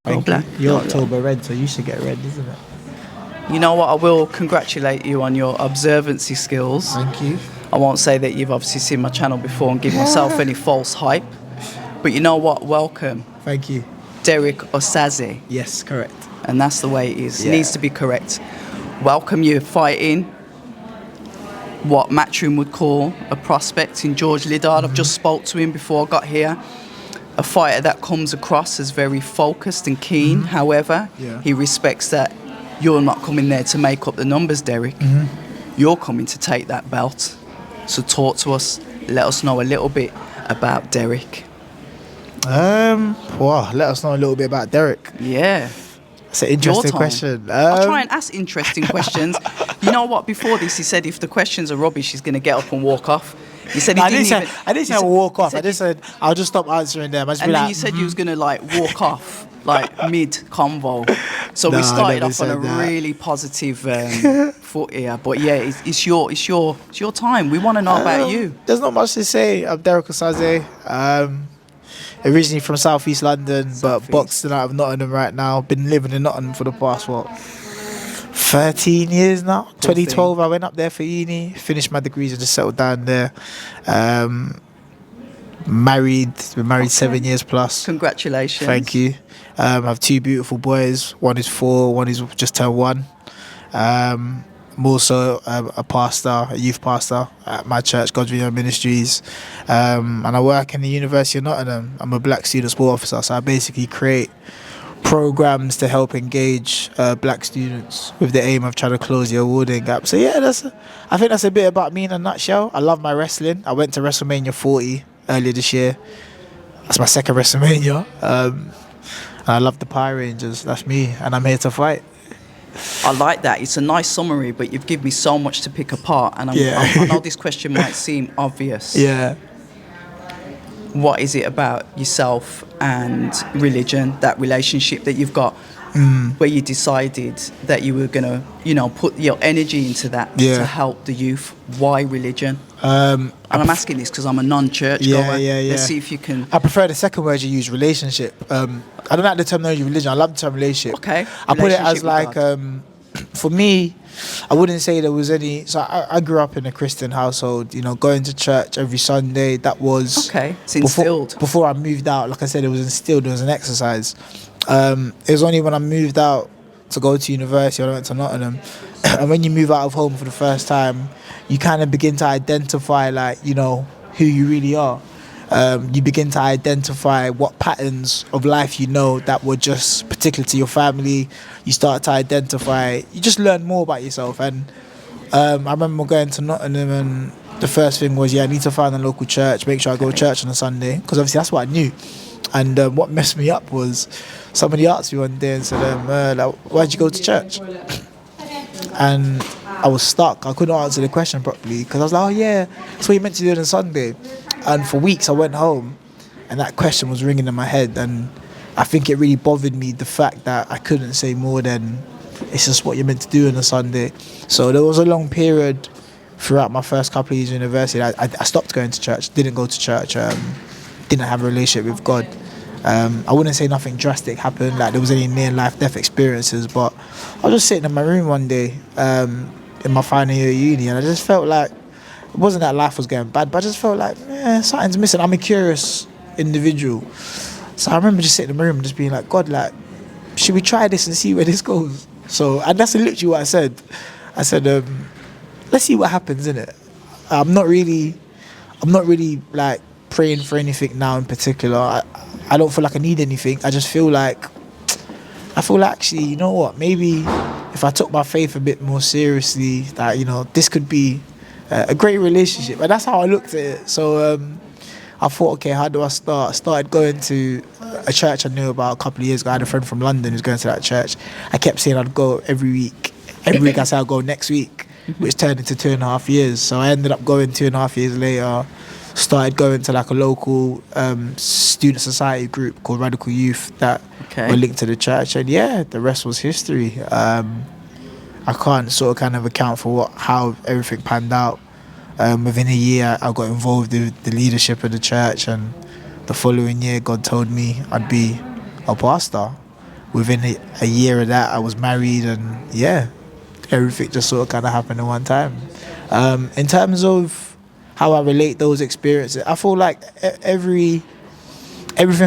Thank you. You're October red, so you should get red, isn't it? You know what? I will congratulate you on your observancy skills. Thank you. I won't say that you've obviously seen my channel before and give myself any false hype. But you know what? Welcome. Thank you. Derrick Osaze. Yes, correct. And that's the way it is. Yeah. It needs to be correct. Welcome you fighting what Matchroom would call a prospect in George Liddard. I've just spoke to him before I got here. A fighter that comes across as very focused and keen. However, he respects that you're not coming there to make up the numbers, Derrick. You're coming to take that belt. So talk to us. Let us know a little bit about Derrick. Well, let us know a little bit about Derrick. Yeah. It's an interesting question. I'll try and ask interesting questions. You know what? Before this, he said if the questions are rubbish, he's going to get up and walk off. He said I didn't say I'll walk off. I just said I'll just stop answering them. And then you said you was going to like walk off like mid convo. So we started off on a really positive foot here. But yeah, it's your time. We want to know about you. There's not much to say. I'm Derrick Osaze. Originally from Southeast London, but boxing out of Nottingham right now. Been living in Nottingham for the past 13 years now. 2012 I went up there for uni, finished my degrees and just settled down there. Been married 7 years plus. Congratulations. Thank you. I have two beautiful boys. One is 4, one is just turned 1. I'm also a pastor, a youth pastor at my church, God's Vineyard Ministries. And I work in the University of Nottingham. I'm a black student sport officer, so I basically create programs to help engage black students with the aim of trying to close the awarding gap. So yeah, I think that's a bit about me in a nutshell. I love my wrestling. I went to WrestleMania 40 earlier this year. That's my second WrestleMania. And I love the Power Rangers. That's me, and I'm here to fight. I like that. It's a nice summary, but you've given me so much to pick apart. And I know this question might seem obvious. Yeah. What is it about yourself and religion, that relationship that you've got, where you decided that you were going to, put your energy into that to help the youth? Why religion? And I'm asking this because I'm a non-church goer. Let's see if you can... I prefer the second word you use, relationship. I don't like the terminology religion. I love the term relationship. Okay. I put it as like, for me, I wouldn't say there was any... So I grew up in a Christian household, going to church every Sunday. That was... Okay, it's instilled. Before I moved out, like I said, it was instilled. It was an exercise. It was only when I moved out to go to university, I went to Nottingham. And when you move out of home for the first time, you kind of begin to identify, who you really are. You begin to identify what patterns of life that were just particular to your family. You start to identify, you just learn more about yourself. And I remember going to Nottingham, and the first thing was, I need to find a local church, make sure I go to church on a Sunday, because obviously that's what I knew. And what messed me up was somebody asked me one day and said, why'd you go to church? And I was stuck. I couldn't answer the question properly because I was like, oh yeah, that's what you meant to do on a Sunday. And for weeks I went home and that question was ringing in my head, and I think it really bothered me, the fact that I couldn't say more than, it's just what you're meant to do on a Sunday. So there was a long period throughout my first couple of years of university. I stopped going to church, didn't go to church, didn't have a relationship with God. I wouldn't say nothing drastic happened, like there was any near life death experiences, but I was just sitting in my room one day in my final year of uni, and I just felt like, it wasn't that life was going bad, but I just felt like, something's missing. I'm a curious individual. So I remember just sitting in my room and just being like, God, should we try this and see where this goes? So, and that's literally what I said. I said, let's see what happens, innit? I'm not really like praying for anything now in particular. I don't feel like I need anything. I just feel like, actually, you know what, maybe if I took my faith a bit more seriously, that, this could be a great relationship. And that's how I looked at it. So I thought, okay, how do I start? I started going to a church I knew about a couple of years ago. I had a friend from London who's going to that church. I kept saying I'd go every week. Every week I said I'll go next week, which turned into 2.5 years. So I ended up going 2.5 years later. Started going to like a local student society group called Radical Youth that were linked to the church, and the rest was history. I can't kind of account for how everything panned out. Within a year, I got involved with the leadership of the church, and the following year, God told me I'd be a pastor. within a year of that, I was married, and yeah, everything just sort of kind of happened in one time. In terms of how I relate those experiences, I feel like everything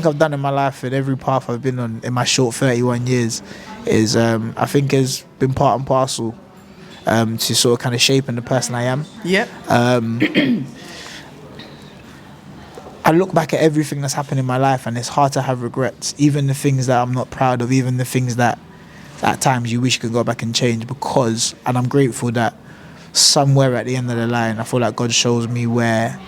I've done in my life and every path I've been on in my short 31 years is, I think, has been part and parcel to sort of kind of shaping the person I am. Yep. I look back at everything that's happened in my life, and it's hard to have regrets, even the things that I'm not proud of, even the things that at times you wish you could go back and change, because, and I'm grateful that somewhere at the end of the line, I feel like God shows me where,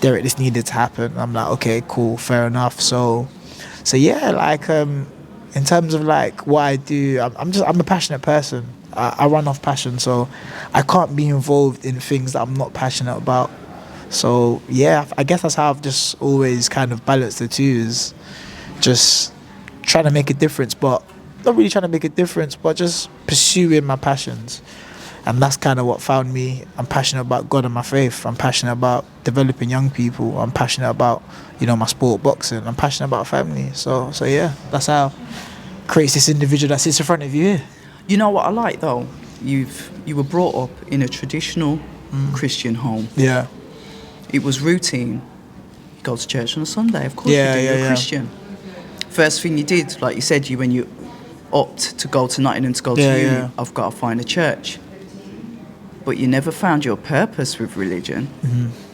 Derrick, this needed to happen. I'm like, okay, cool, fair enough. So yeah, like, in terms of like what I do, I'm a passionate person. I run off passion, so I can't be involved in things that I'm not passionate about. So yeah, I guess that's how I've just always kind of balanced the two, is just trying to make a difference, but not really trying to make a difference, but just pursuing my passions. And that's kind of what found me. I'm passionate about God and my faith. I'm passionate about developing young people. I'm passionate about, my sport, boxing. I'm passionate about family. So yeah, that's how creates this individual that sits in front of you here. You know what I like though? You were brought up in a traditional Christian home. Yeah. It was routine. You go to church on a Sunday, of course Yeah, you do. yeah, You're a yeah. Christian. First thing you did, like you said, when you opt to go to Nottingham to go to uni, Yeah. I've got to find a church. But you never found your purpose with religion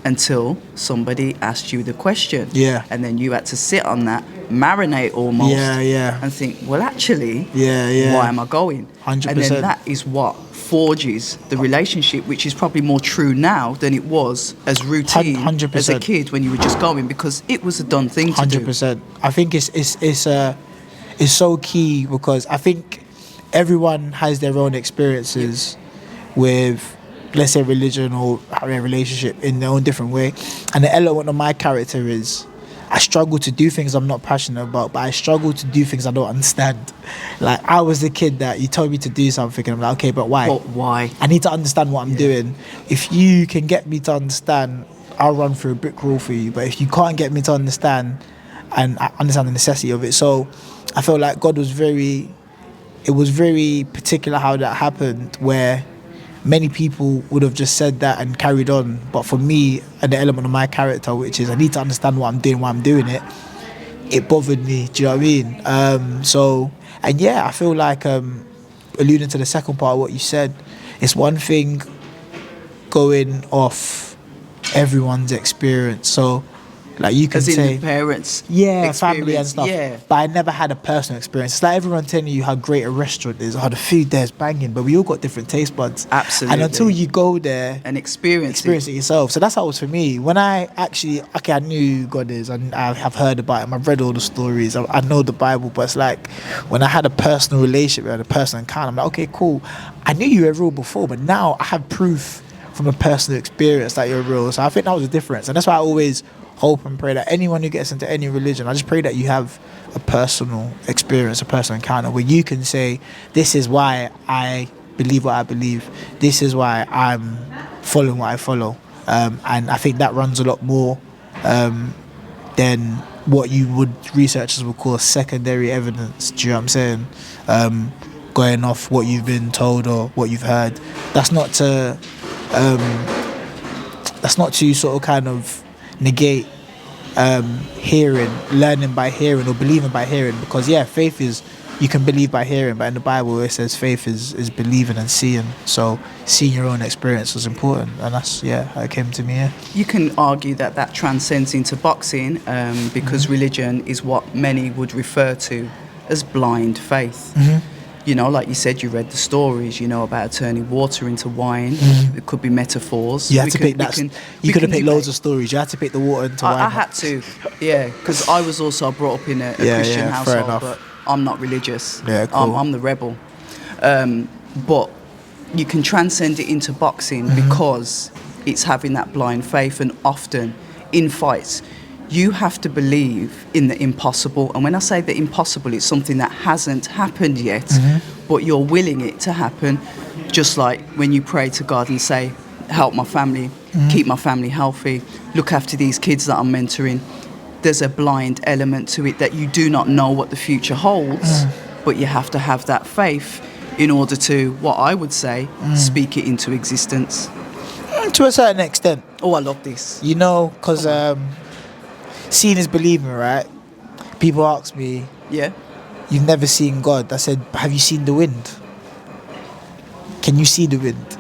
until somebody asked you the question. Yeah. And then you had to sit on that, marinate almost, Yeah. and think, well, actually, Yeah. why am I going? 100%. And then that is what forges the relationship, which is probably more true now than it was as routine 100%. as a kid when you were just going, because it was a done thing to do. 100%. I think it's so key, because I think everyone has their own experiences with, let's say, religion or a relationship in their own different way. And the element of my character is, I struggle to do things I'm not passionate about, but I struggle to do things I don't understand. Like, I was the kid that you told me to do something and I'm like, okay, but why? But why? I need to understand what I'm doing. If you can get me to understand, I'll run through a brick wall for you. But if you can't get me to understand, and I understand the necessity of it. So I felt like God was very particular how that happened, where many people would have just said that and carried on. But for me, and the element of my character, which is I need to understand what I'm doing, why I'm doing it, it bothered me. Do you know what I mean? And yeah, I feel like, alluding to the second part of what you said, it's one thing going off everyone's experience. So, like, you can As in say, the parents' family and experience, stuff. yeah. But I never had a personal experience. It's like everyone telling you how great a restaurant is, how the food there is banging, but we all got different taste buds. Absolutely. And until you go there And experience it yourself. So that's how it was for me. When I actually, I knew who God is, and I have heard about him, I've read all the stories, I know the Bible, but it's like when I had a personal relationship with a personal encounter, I'm like, okay, cool. I knew you were real before, but now I have proof from a personal experience that you're real. So I think that was the difference. And that's why I always hope and pray that anyone who gets into any religion, I just pray that you have a personal experience, a personal encounter where you can say, this is why I believe what I believe, this is why I'm following what I follow. And I think that runs a lot more than what you would, researchers would call secondary evidence. Do you know what I'm saying? Going off what you've been told or what you've heard. That's not to sort of kind of negate learning by hearing or believing by hearing, because faith is, you can believe by hearing, but in the Bible it says faith is believing and seeing. So seeing your own experience was important, and that's how it came to me. You can argue that transcends into boxing, because religion is what many would refer to as blind faith. You know, like you said, you read the stories, about turning water into wine. It could be metaphors. You had to pick that. You could have picked loads of stories. You had to pick the water into wine. I had to, because I was also brought up in a Christian household, but I'm not religious. Yeah, cool. I'm the rebel. But you can transcend it into boxing because it's having that blind faith, and often in fights, you have to believe in the impossible. And when I say the impossible, it's something that hasn't happened yet, but you're willing it to happen. Just like when you pray to God and say, help my family, keep my family healthy, look after these kids that I'm mentoring. There's a blind element to it that you do not know what the future holds, but you have to have that faith in order to, what I would say, speak it into existence. To a certain extent. Oh, I love this. You know, because seeing is believing, right? People ask me, Yeah. you've never seen God. I said, have you seen the wind? Can you see the wind?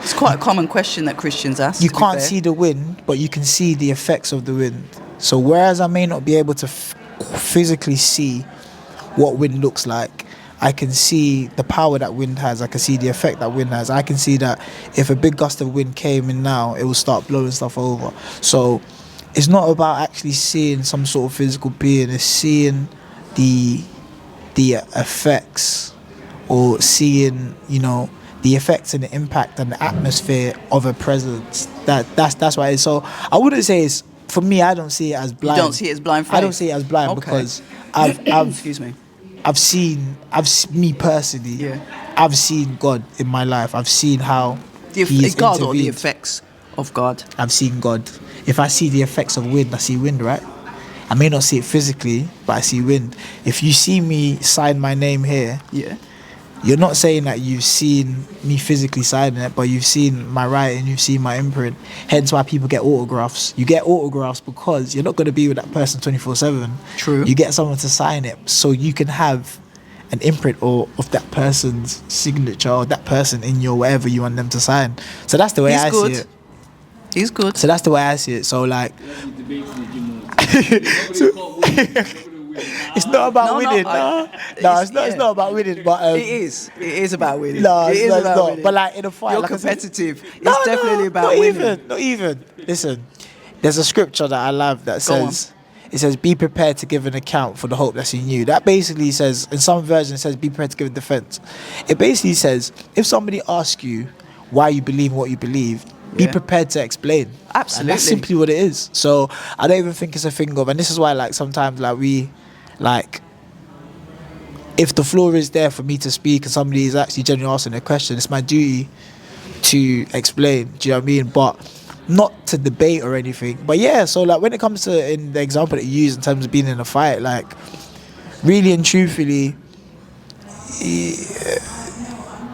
It's quite a common question that Christians ask. You to be can't fair. see the wind, but you can see the effects of the wind. So whereas I may not be able to physically see what wind looks like, I can see the power that wind has. I can see the effect that wind has. I can see that if a big gust of wind came in now, it will start blowing stuff over. So it's not about actually seeing some sort of physical being. It's seeing the effects, or seeing, you know, the effects and the impact and the atmosphere of a presence. That's why it's so. I wouldn't say it's, for me, I don't see it as blind. You don't see it as blind faith? I don't see it as blind, Okay. because I've Excuse me. me personally, Yeah. I've seen God in my life. I've seen how He's God or the intervened. effects of God. I've seen God. If I see the effects of wind, I see wind, right? I may not see it physically, but I see wind. If you see me sign my name here, Yeah. you're not saying that you've seen me physically signing it, but you've seen my writing, you've seen my imprint. Hence why people get autographs. You get autographs because you're not going to be with that person 24/7. True. You get someone to sign it so you can have an imprint or of that person's signature, or that person in your whatever you want them to sign. So that's the way He's I good. see it. He's good. So that's the way I see it. So like, it's not about winning. No, it's not. It's not about winning. But it is. It is about winning. No, it is it's about not. winning. But like in a fight, You're like I said- competitive. No, It's definitely about not winning. Not even. Listen, there's a scripture that I love that Go on. says, it says, be prepared to give an account for the hope that's in you. That basically says, in some versions, it says, be prepared to give a defense. It basically says, if somebody asks you why you believe what you believe, be Yeah. prepared to explain. Absolutely. And that's simply what it is. So I don't even think it's a thing of, and this is why like sometimes like we, like, if the floor is there for me to speak and somebody is actually genuinely asking a question, it's my duty to explain. Do you know what I mean? But not to debate or anything. But yeah, so like when it comes to in the example that you use in terms of being in a fight, like really and truthfully,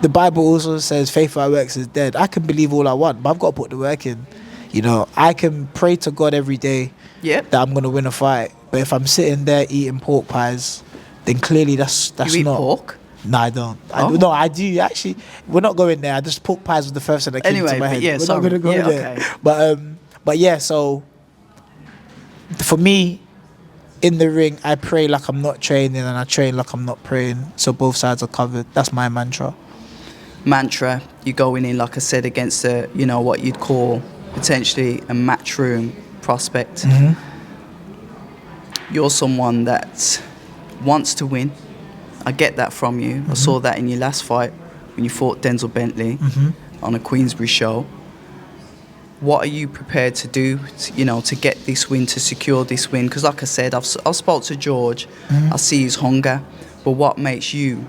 the Bible also says faith without works is dead. I can believe all I want, but I've got to put the work in. You know, I can pray to God every day Yep. that I'm going to win a fight. But if I'm sitting there eating pork pies, then clearly that's You eat not. pork? No, I don't. Oh. No, I do actually. We're not going there. I just pork pies was the first thing that came Anyway, to my but head. yeah, We're sorry. not going to go Yeah, there. okay. But yeah. So for me, in the ring, I pray like I'm not training, and I train like I'm not praying. So both sides are covered. That's my mantra. Mantra, you're going in, like I said, against a, you know, what you'd call potentially a matchroom prospect. Mm-hmm. You're someone that wants to win. I get that from you. I saw that in your last fight when you fought Denzel Bentley on a Queensbury show. What are you prepared to do, to get this win, to secure this win? Because like I said, I've spoke to George. I see his hunger. But what makes you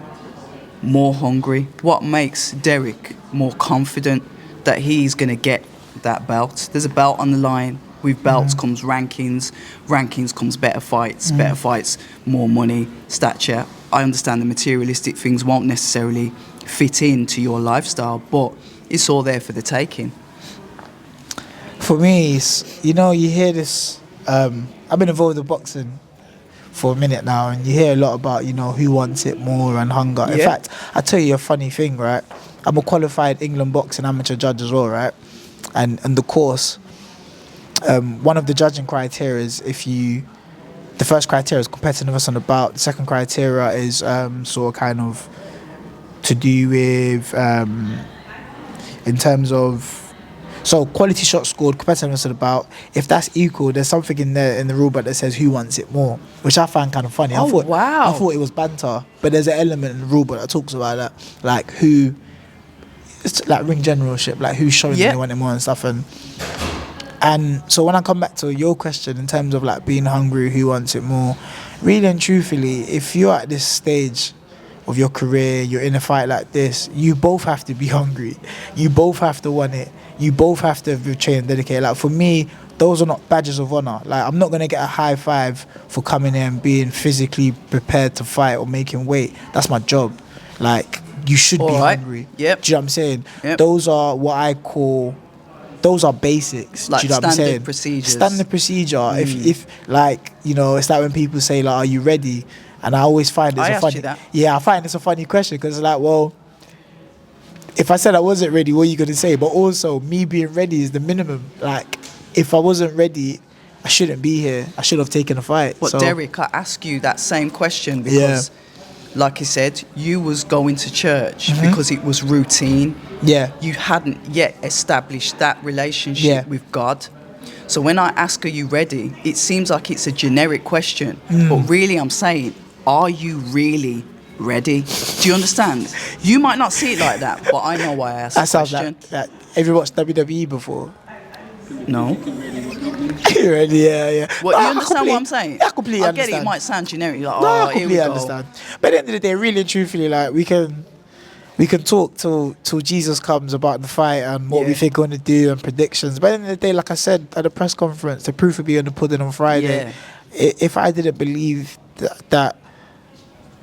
more hungry? What makes Derrick more confident that he's going to get that belt? There's a belt on the line. With belts comes rankings. Rankings comes better fights. Better fights, more money, stature. I understand the materialistic things won't necessarily fit into your lifestyle, but it's all there for the taking. For me, it's, you hear this. I've been involved with boxing for a minute now, and you hear a lot about, who wants it more and hunger. In Yeah. fact, I'll tell you a funny thing, right? I'm a qualified England boxing amateur judge as well, right? And the course, one of the judging criteria is the first criteria is competitiveness on the bout. The second criteria is sort of kind of to do with in terms of, so quality shot scored, competitiveness on the bout. If that's equal, there's something in there in the rule book that says who wants it more, which I find kind of funny. Oh, wow. I thought it was banter, but there's an element in the rule book that talks about that, like who, it's like ring generalship, like who's showing Yeah. they want it more and stuff. And so when I come back to your question in terms of like being hungry, who wants it more, really and truthfully, if you're at this stage, of your career, you're in a fight like this, you both have to be hungry. You both have to want it. You both have to be trained and dedicated. Like for me, those are not badges of honor. Like I'm not gonna get a high five for coming in and being physically prepared to fight or making weight. That's my job. Like you should be hungry. Yep. Do you know what I'm saying? Yep. Those are what I call. Those are basics. Like do you know what I'm saying? standard procedures. Standard procedure. If like it's like when people say like, "Are you ready?" And I always find it's I a asked funny. you that. Yeah, I find it's a funny question because like, well, if I said I wasn't ready, what are you gonna say? But also, me being ready is the minimum. Like, if I wasn't ready, I shouldn't be here. I should have taken a fight. But so, Derrick, I ask you that same question because, like you said, you was going to church because it was routine. yeah, You hadn't yet established that relationship with God. So when I ask, are you ready? It seems like it's a generic question. But really I'm saying, are you really ready? Do you understand? You might not see it like that, but I know why I asked that the sounds question. like. Have you watched WWE before? No. You ready? Yeah. What, No, you I understand what I'm saying? I completely I understand. get it might sound generic. You're like, No, I here we completely go. understand. But at the end of the day, really and truthfully, like we can talk till Jesus comes about the fight and what we think we're gonna do and predictions. But at the end of the day, like I said at the press conference, the proof will be on the pudding on Friday. If I didn't believe that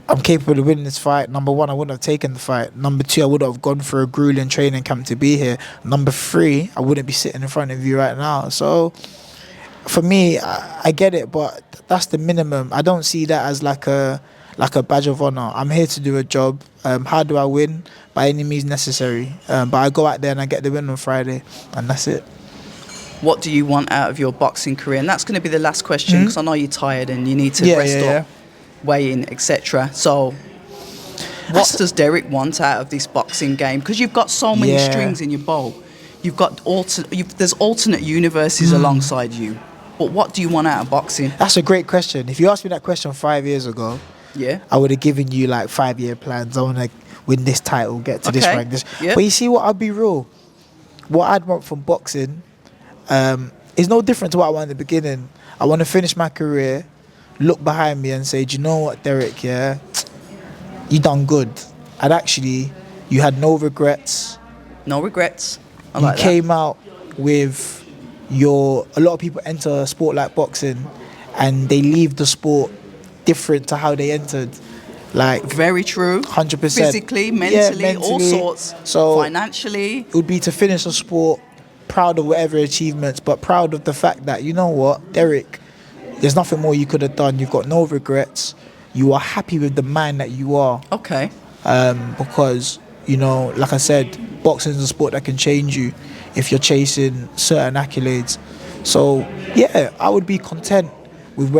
I'm capable of winning this fight, number one, I wouldn't have taken the fight. Number two, I would have gone for a grueling training camp to be here. Number three, I wouldn't be sitting in front of you right now. So for me, I get it, but that's the minimum. I don't see that as like a badge of honor. I'm here to do a job. How do I win? By any means necessary. But I go out there and I get the win on Friday, and that's it. What do you want out of your boxing career? And that's going to be the last question because I know you're tired and you need to rest up, weigh in, etc. So what does Derrick want out of this boxing game? Because you've got so many strings in your bow. You've got there's alternate universes alongside you. But what do you want out of boxing? That's a great question. If you asked me that question 5 years ago, I would have given you like 5-year plans. I want to win this title, get to this rank. But you see what? I'll be real. What I'd want from boxing is no different to what I wanted in the beginning. I want to finish my career, look behind me and say, do you know what, Derrick, you done good. And actually, you had no regrets. No regrets. I you like that. came out with a lot of people enter a sport like boxing and they leave the sport different to how they entered. Like very true. 100%. Physically, mentally, all sorts. So financially. It would be to finish a sport proud of whatever achievements, but proud of the fact that, you know what, Derrick, there's nothing more you could have done. You've got no regrets. You are happy with the man that you are. Okay. Because, like I said, boxing is a sport that can change you if you're chasing certain accolades. So, I would be content with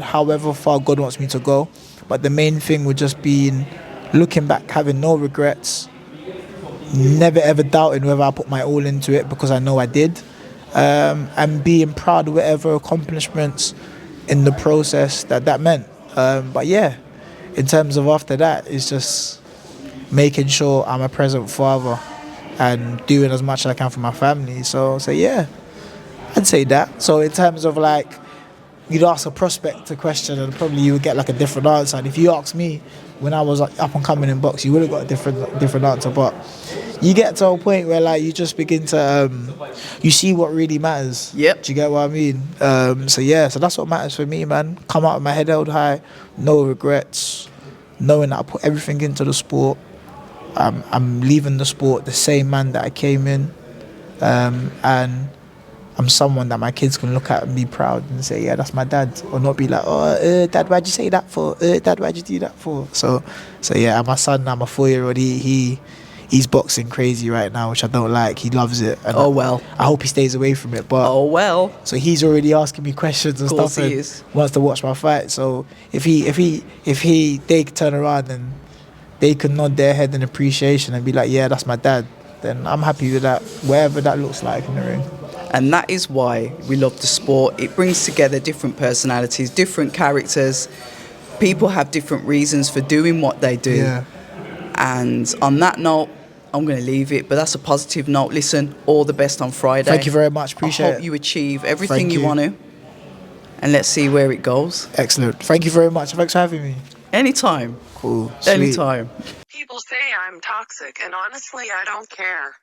however far God wants me to go. But the main thing would just be looking back, having no regrets, never ever doubting whether I put my all into it because I know I did, and being proud of whatever accomplishments in the process that meant. But in terms of after that, it's just making sure I'm a present father and doing as much as I can for my family. So I'd say that. So in terms of like, you'd ask a prospect a question and probably you would get like a different answer. And if you asked me when I was like, up and coming in box, you would have got a different answer. But you get to a point where like you just begin to you see what really matters. Yep. Do you get what I mean? So that's what matters for me, man. Come out with my head held high, no regrets, knowing that I put everything into the sport. I'm leaving the sport the same man that I came in, and I'm someone that my kids can look at and be proud and say, yeah, that's my dad, or not be like, Dad, why'd you say that for? Dad, why'd you do that for? So and my son, I'm a 4-year-old. He's boxing crazy right now, which I don't like. He loves it. And I hope he stays away from it. But so he's already asking me questions and stuff and wants to watch my fight. So if they turn around and they can nod their head in appreciation and be like, yeah, that's my dad, then I'm happy with that, wherever that looks like in the ring. And that is why we love the sport. It brings together different personalities, different characters. People have different reasons for doing what they do. Yeah. And on that note, I'm going to leave it, but that's a positive note. Listen, all the best on Friday. Thank you very much. Appreciate it. I hope you achieve everything you want to. And let's see where it goes. Excellent. Thank you very much. Thanks for having me. Anytime. Cool. Sweet. Anytime. People say I'm toxic, and honestly, I don't care.